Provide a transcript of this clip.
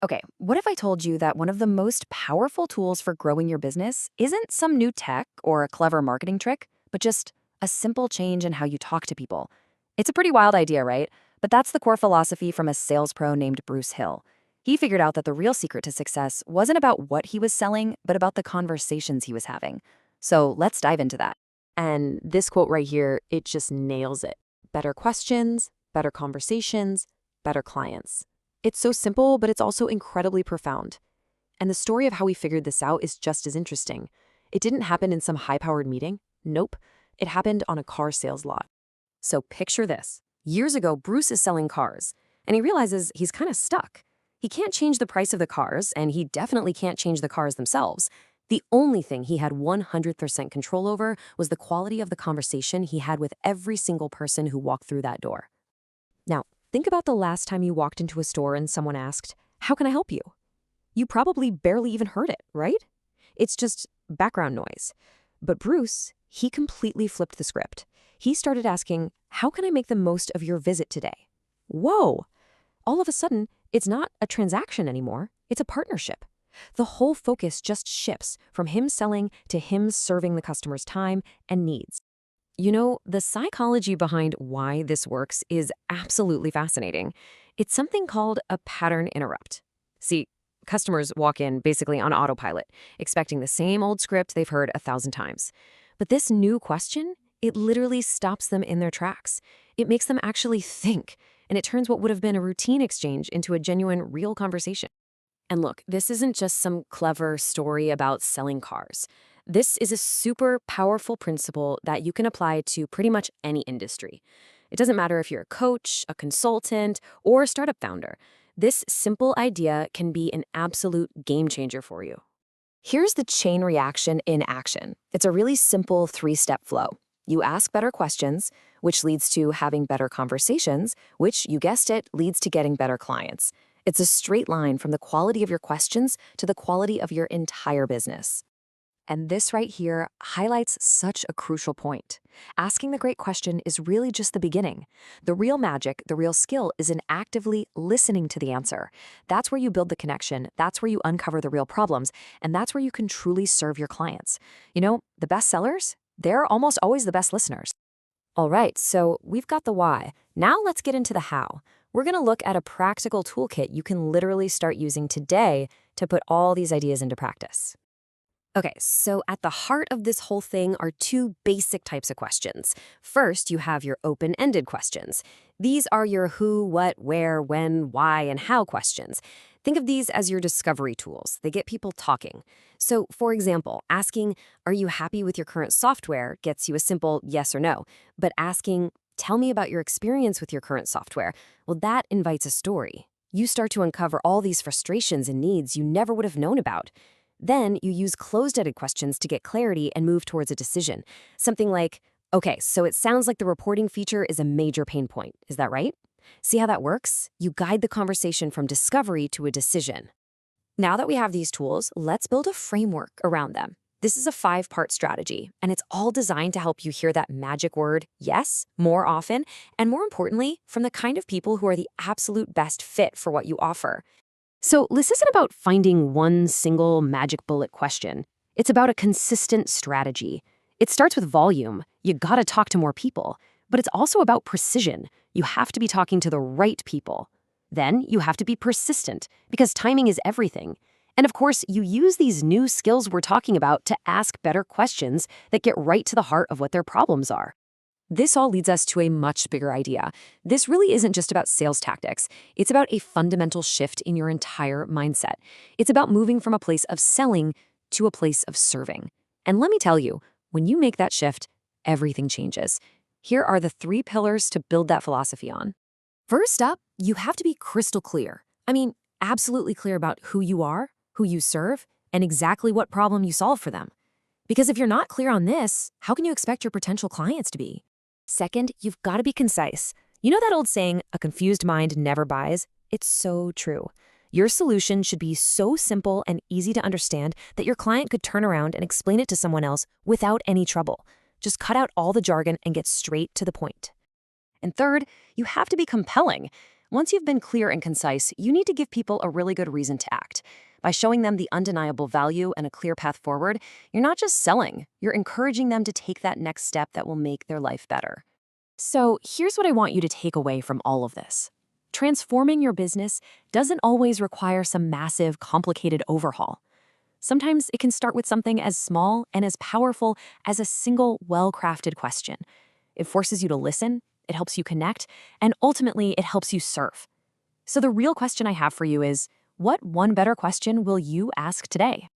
Okay, what if I told you that one of the most powerful tools for growing your business isn't some new tech or a clever marketing trick, but just a simple change in how you talk to people? It's a pretty wild idea, right? But that's the core philosophy from a sales pro named Bruce Hill. He figured out that the real secret to success wasn't about what he was selling, but about the conversations he was having. So let's dive into that. And this quote right here, it just nails it. Better questions, better conversations, better clients. It's so simple, but it's also incredibly profound. And the story of how he figured this out is just as interesting. It didn't happen in some high-powered meeting. Nope. It happened on a car sales lot. So picture this. Years ago, Bruce is selling cars, and he realizes he's kind of stuck. He can't change the price of the cars, and he definitely can't change the cars themselves. The only thing he had 100% control over was the quality of the conversation he had with every single person who walked through that door. Now, think about the last time you walked into a store and someone asked, "How can I help you?" You probably barely even heard it, right? It's just background noise. But Bruce, he completely flipped the script. He started asking, "How can I make the most of your visit today?" Whoa! All of a sudden, it's not a transaction anymore, it's a partnership. The whole focus just shifts from him selling to him serving the customer's time and needs. You know, the psychology behind why this works is absolutely fascinating. It's something called a pattern interrupt. See, customers walk in basically on autopilot, expecting the same old script they've heard 1,000 times. But this new question, it literally stops them in their tracks. It makes them actually think, and it turns what would have been a routine exchange into a genuine, real conversation. And look, this isn't just some clever story about selling cars. This is a super powerful principle that you can apply to pretty much any industry. It doesn't matter if you're a coach, a consultant, or a startup founder. This simple idea can be an absolute game changer for you. Here's the chain reaction in action. It's a really simple three-step flow. You ask better questions, which leads to having better conversations, which, you guessed it, leads to getting better clients. It's a straight line from the quality of your questions to the quality of your entire business. And this right here highlights such a crucial point. Asking the great question is really just the beginning. The real magic, the real skill is in actively listening to the answer. That's where you build the connection, that's where you uncover the real problems, and that's where you can truly serve your clients. You know, the best sellers, they're almost always the best listeners. All right, so we've got the why. Now let's get into the how. We're going to look at a practical toolkit you can literally start using today to put all these ideas into practice. Okay, so at the heart of this whole thing are two basic types of questions. First, you have your open-ended questions. These are your who, what, where, when, why, and how questions. Think of these as your discovery tools. They get people talking. So, for example, asking, "Are you happy with your current software?" gets you a simple yes or no. But asking, "Tell me about your experience with your current software," well, that invites a story. You start to uncover all these frustrations and needs you never would have known about. Then you use closed-ended questions to get clarity and move towards a decision. Something like, "Okay, so it sounds like the reporting feature is a major pain point. Is that right?" See how that works? You guide the conversation from discovery to a decision. Now that we have these tools, let's build a framework around them. This is a 5-part strategy, and it's all designed to help you hear that magic word, yes, more often, and more importantly, from the kind of people who are the absolute best fit for what you offer. So this isn't about finding one single magic bullet question. It's about a consistent strategy. It starts with volume. You gotta talk to more people. But it's also about precision. You have to be talking to the right people. Then you have to be persistent, because timing is everything. And of course, you use these new skills we're talking about to ask better questions that get right to the heart of what their problems are. This all leads us to a much bigger idea. This really isn't just about sales tactics. It's about a fundamental shift in your entire mindset. It's about moving from a place of selling to a place of serving. And let me tell you, when you make that shift, everything changes. Here are the 3 pillars to build that philosophy on. First up, you have to be crystal clear. I mean, absolutely clear about who you are, who you serve, and exactly what problem you solve for them. Because if you're not clear on this, how can you expect your potential clients to be? Second, you've got to be concise. You know that old saying, "A confused mind never buys"? It's so true. Your solution should be so simple and easy to understand that your client could turn around and explain it to someone else without any trouble. Just cut out all the jargon and get straight to the point. And third, you have to be compelling. Once you've been clear and concise, you need to give people a really good reason to act. By showing them the undeniable value and a clear path forward, you're not just selling, you're encouraging them to take that next step that will make their life better. So here's what I want you to take away from all of this. Transforming your business doesn't always require some massive, complicated overhaul. Sometimes it can start with something as small and as powerful as a single, well-crafted question. It forces you to listen, it helps you connect, and ultimately it helps you serve. So the real question I have for you is, what one better question will you ask today?